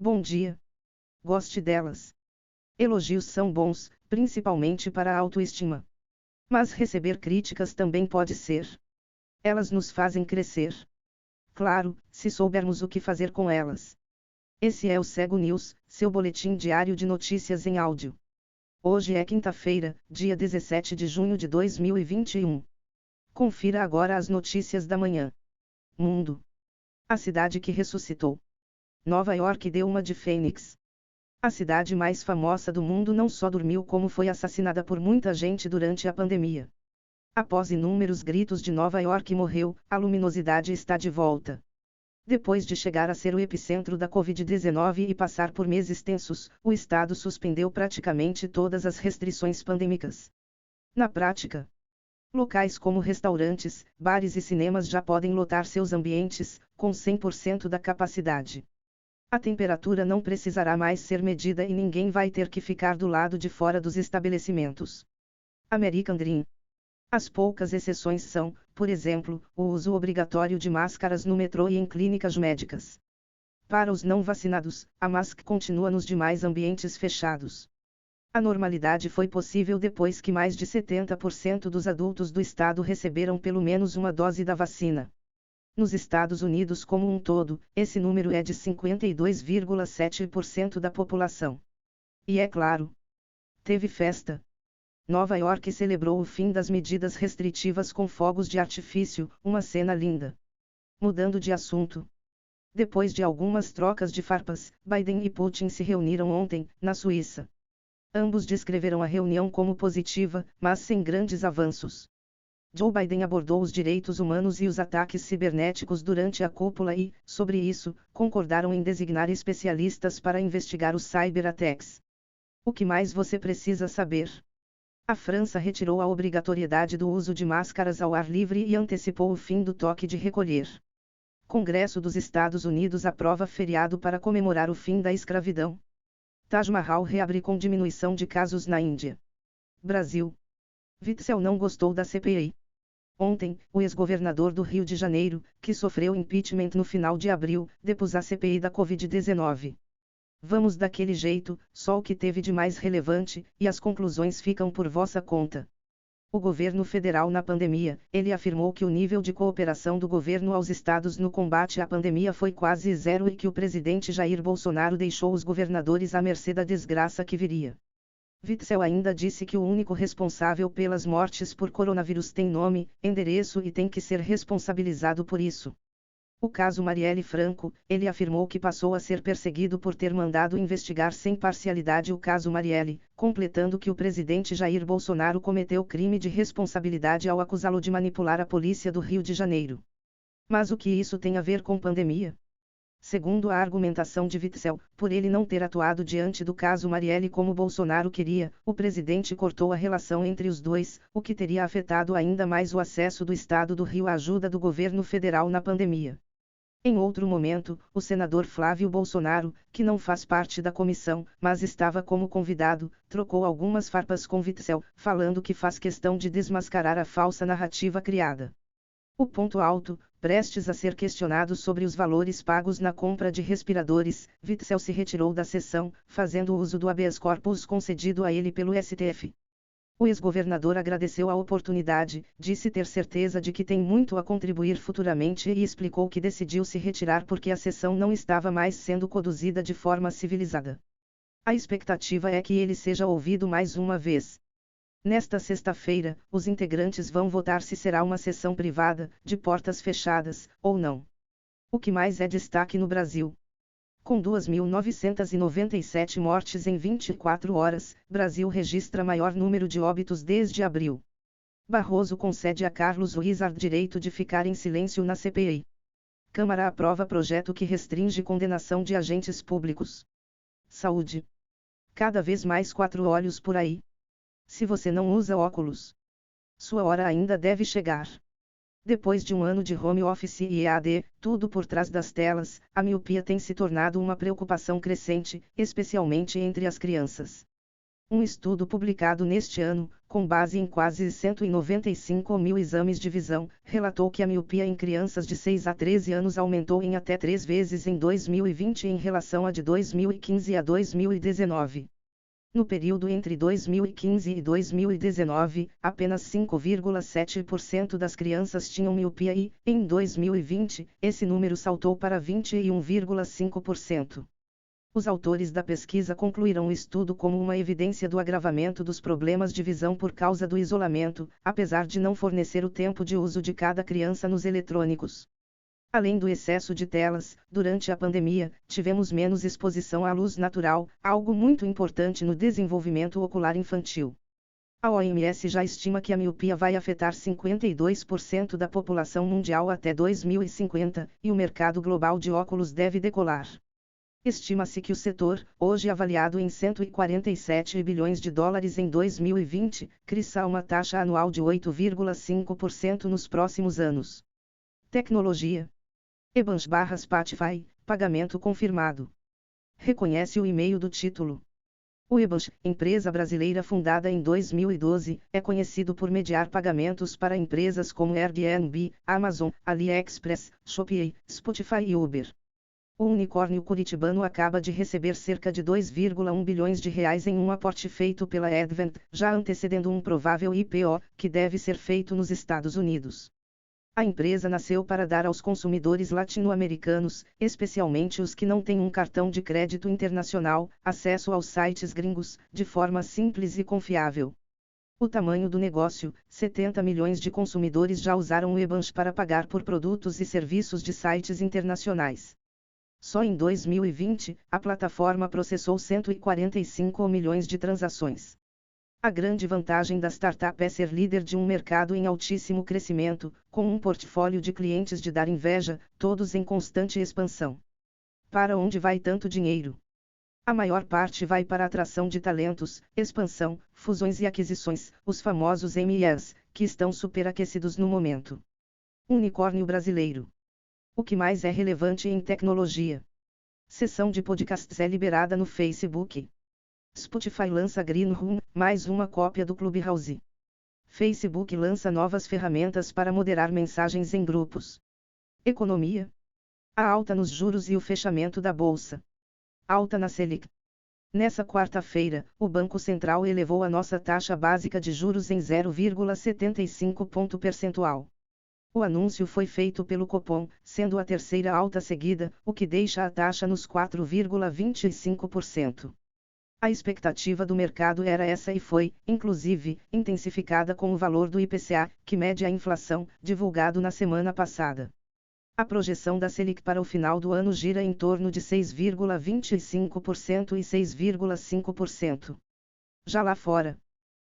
Bom dia. Goste delas. Elogios são bons, principalmente para a autoestima. Mas receber críticas também pode ser. Elas nos fazem crescer. Claro, se soubermos o que fazer com elas. Esse é o Cego News, seu boletim diário de notícias em áudio. Hoje é quinta-feira, dia 17 de junho de 2021. Confira agora as notícias da manhã. Mundo. A cidade que ressuscitou. Nova York deu uma de Fênix. A cidade mais famosa do mundo não só dormiu como foi assassinada por muita gente durante a pandemia. Após inúmeros gritos de Nova York morreu, a luminosidade está de volta. Depois de chegar a ser o epicentro da Covid-19 e passar por meses tensos, o estado suspendeu praticamente todas as restrições pandêmicas. Na prática, locais como restaurantes, bares e cinemas já podem lotar seus ambientes, com 100% da capacidade. A temperatura não precisará mais ser medida e ninguém vai ter que ficar do lado de fora dos estabelecimentos. American Dream. As poucas exceções são, por exemplo, o uso obrigatório de máscaras no metrô e em clínicas médicas. Para os não vacinados, a máscara continua nos demais ambientes fechados. A normalidade foi possível depois que mais de 70% dos adultos do estado receberam pelo menos uma dose da vacina. Nos Estados Unidos como um todo, esse número é de 52,7% da população. E é claro, teve festa. Nova York celebrou o fim das medidas restritivas com fogos de artifício, uma cena linda. Mudando de assunto. Depois de algumas trocas de farpas, Biden e Putin se reuniram ontem, na Suíça. Ambos descreveram a reunião como positiva, mas sem grandes avanços. Joe Biden abordou os direitos humanos e os ataques cibernéticos durante a cúpula e, sobre isso, concordaram em designar especialistas para investigar os cyberataques. O que mais você precisa saber? A França retirou a obrigatoriedade do uso de máscaras ao ar livre e antecipou o fim do toque de recolher. Congresso dos Estados Unidos aprova feriado para comemorar o fim da escravidão. Taj Mahal reabre com diminuição de casos na Índia. Brasil. Witzel não gostou da CPI. Ontem, o ex-governador do Rio de Janeiro, que sofreu impeachment no final de abril, depôs a CPI da Covid-19. Vamos daquele jeito, só o que teve de mais relevante, e as conclusões ficam por vossa conta. O governo federal na pandemia, ele afirmou que o nível de cooperação do governo aos estados no combate à pandemia foi quase zero e que o presidente Jair Bolsonaro deixou os governadores à mercê da desgraça que viria. Witzel ainda disse que o único responsável pelas mortes por coronavírus tem nome, endereço e tem que ser responsabilizado por isso. O caso Marielle Franco, ele afirmou que passou a ser perseguido por ter mandado investigar sem parcialidade o caso Marielle, completando que o presidente Jair Bolsonaro cometeu crime de responsabilidade ao acusá-lo de manipular a polícia do Rio de Janeiro. Mas o que isso tem a ver com pandemia? Segundo a argumentação de Witzel, por ele não ter atuado diante do caso Marielle como Bolsonaro queria, o presidente cortou a relação entre os dois, o que teria afetado ainda mais o acesso do Estado do Rio à ajuda do governo federal na pandemia. Em outro momento, o senador Flávio Bolsonaro, que não faz parte da comissão, mas estava como convidado, trocou algumas farpas com Witzel, falando que faz questão de desmascarar a falsa narrativa criada. O ponto alto, prestes a ser questionado sobre os valores pagos na compra de respiradores, Witzel se retirou da sessão, fazendo uso do habeas corpus concedido a ele pelo STF. O ex-governador agradeceu a oportunidade, disse ter certeza de que tem muito a contribuir futuramente e explicou que decidiu se retirar porque a sessão não estava mais sendo conduzida de forma civilizada. A expectativa é que ele seja ouvido mais uma vez. Nesta sexta-feira, os integrantes vão votar se será uma sessão privada, de portas fechadas, ou não. O que mais é destaque no Brasil? Com 2.997 mortes em 24 horas, Brasil registra maior número de óbitos desde abril. Barroso concede a Carlos Wizard direito de ficar em silêncio na CPI. Câmara aprova projeto que restringe condenação de agentes públicos. Saúde. Cada vez mais 4 olhos por aí. Se você não usa óculos, sua hora ainda deve chegar. Depois de um ano de home office e EAD, tudo por trás das telas, a miopia tem se tornado uma preocupação crescente, especialmente entre as crianças. Um estudo publicado neste ano, com base em quase 195 mil exames de visão, relatou que a miopia em crianças de 6 a 13 anos aumentou em até 3 vezes em 2020 em relação a de 2015 a 2019. No período entre 2015 e 2019, apenas 5,7% das crianças tinham miopia e, em 2020, esse número saltou para 21,5%. Os autores da pesquisa concluíram o estudo como uma evidência do agravamento dos problemas de visão por causa do isolamento, apesar de não fornecer o tempo de uso de cada criança nos eletrônicos. Além do excesso de telas, durante a pandemia, tivemos menos exposição à luz natural, algo muito importante no desenvolvimento ocular infantil. A OMS já estima que a miopia vai afetar 52% da população mundial até 2050, e o mercado global de óculos deve decolar. Estima-se que o setor, hoje avaliado em 147 bilhões de dólares em 2020, cresça uma taxa anual de 8,5% nos próximos anos. Tecnologia. Ebanks/Spotify, pagamento confirmado. Reconhece o e-mail do título. O Ebanks, empresa brasileira fundada em 2012, é conhecido por mediar pagamentos para empresas como Airbnb, Amazon, AliExpress, Shopee, Spotify e Uber. O unicórnio curitibano acaba de receber cerca de 2,1 bilhões de reais em um aporte feito pela Advent, já antecedendo um provável IPO, que deve ser feito nos Estados Unidos. A empresa nasceu para dar aos consumidores latino-americanos, especialmente os que não têm um cartão de crédito internacional, acesso aos sites gringos, de forma simples e confiável. O tamanho do negócio: 70 milhões de consumidores já usaram o Ebanks para pagar por produtos e serviços de sites internacionais. Só em 2020, a plataforma processou 145 milhões de transações. A grande vantagem da startup é ser líder de um mercado em altíssimo crescimento, com um portfólio de clientes de dar inveja, todos em constante expansão. Para onde vai tanto dinheiro? A maior parte vai para a atração de talentos, expansão, fusões e aquisições, os famosos M&As, que estão superaquecidos no momento. Unicórnio brasileiro. O que mais é relevante em tecnologia? Seção de podcasts é liberada no Facebook. Spotify lança Green Room, mais uma cópia do Clubhouse. Facebook lança novas ferramentas para moderar mensagens em grupos. Economia. A alta nos juros e o fechamento da bolsa. Alta na Selic. Nessa quarta-feira, o Banco Central elevou a nossa taxa básica de juros em 0,75 ponto percentual. O anúncio foi feito pelo Copom, sendo a terceira alta seguida, o que deixa a taxa nos 4,25%. A expectativa do mercado era essa e foi, inclusive, intensificada com o valor do IPCA, que mede a inflação, divulgado na semana passada. A projeção da Selic para o final do ano gira em torno de 6,25% e 6,5%. Já lá fora,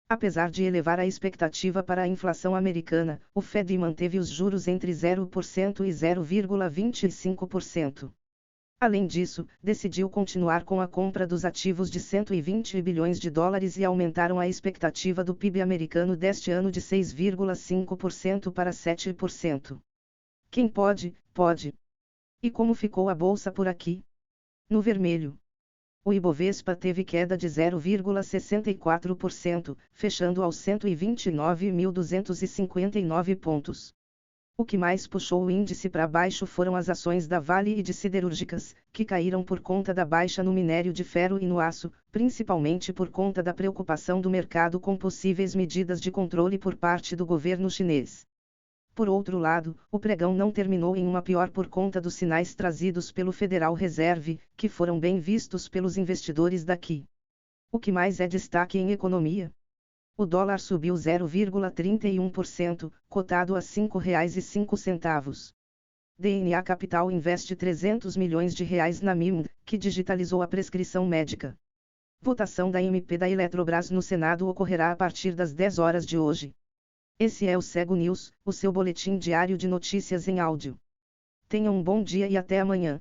apesar de elevar a expectativa para a inflação americana, o Fed manteve os juros entre 0% e 0,25%. Além disso, decidiu continuar com a compra dos ativos de 120 bilhões de dólares e aumentaram a expectativa do PIB americano deste ano de 6,5% para 7%. Quem pode, pode. E como ficou a bolsa por aqui? No vermelho. O Ibovespa teve queda de 0,64%, fechando aos 129.259 pontos. O que mais puxou o índice para baixo foram as ações da Vale e de siderúrgicas, que caíram por conta da baixa no minério de ferro e no aço, principalmente por conta da preocupação do mercado com possíveis medidas de controle por parte do governo chinês. Por outro lado, o pregão não terminou em uma pior por conta dos sinais trazidos pelo Federal Reserve, que foram bem vistos pelos investidores daqui. O que mais é destaque em economia? O dólar subiu 0,31%, cotado a R$ 5,05. DNA Capital investe 300 milhões de reais na MIM, que digitalizou a prescrição médica. Votação da MP da Eletrobras no Senado ocorrerá a partir das 10 horas de hoje. Esse é o Cego News, o seu boletim diário de notícias em áudio. Tenha um bom dia e até amanhã.